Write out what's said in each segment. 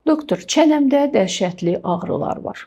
Doktor, çənəmdə dəhşətli ağrılar var.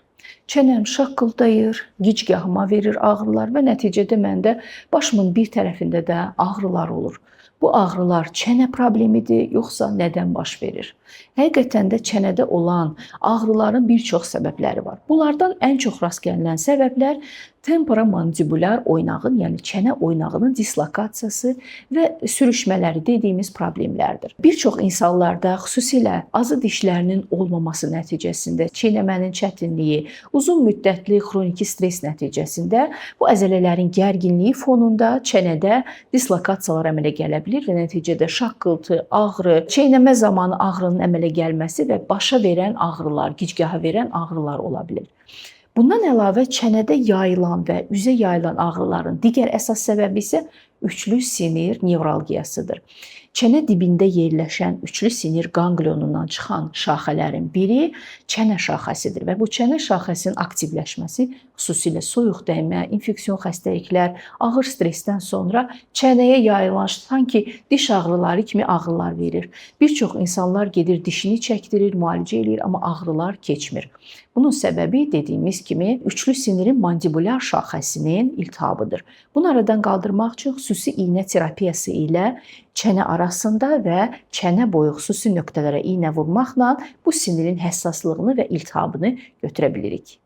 Çənəm şaqqıldayır, gicgahıma verir ağrılar və nəticədə məndə başımın bir tərəfində də ağrılar olur. Bu ağrılar çənə problemidir, yoxsa nədən baş verir? Həqiqətən də çənədə olan ağrıların bir çox səbəbləri var. Bunlardan ən çox rast gəlinən səbəblər temporomandibulyar oynağın, yəni çənə oynağının dislokasiyası və sürüşmələri dediyimiz problemlərdir. Bir çox insanlarda, xüsusilə azı dişlərinin olmaması nəticəsində, çiynəmənin çətinliyi, uzun müddətli xroniki stress nəticəsində bu əzələlərin gərginliyi fonunda çənədə dislokasiyalar əmələ gələ bilər və nəticədə şaqqıltı, ağrı, çeynəmə zamanı ağrının əmələ gəlməsi və başa verən ağrılar, gicgaha verən ağrılar ola bilər. Bundan əlavə çənədə yayılan və üzə yayılan ağrıların digər əsas səbəbi isə üçlü sinir nevralgiyasıdır. Çənə dibində yerləşən üçlü sinir qanqlionundan çıxan şaxələrin biri çənə şaxəsidir və bu çənə şaxəsinin aktivləşməsi, xüsusilə soyuq dəymə, infeksion xəstəliklər, ağır stressdən sonra çənəyə yayılan sanki diş ağrıları kimi ağrılar verir. Bir çox insanlar gedir dişini çəkdirir, müalicə edir, amma ağrılar keçmir. Bunun səbəbi dediyimiz kimi üçlü sinirin mandibulyar şaxəsinin iltihabıdır. Bunu aradan qaldırmaq üçün xüsusi iynə terapiyası ilə çənə arasında və çənə boyu xüsusi nöqtələrə iynə vurmaqla bu sinirin həssaslığını və iltihabını götürə bilirik.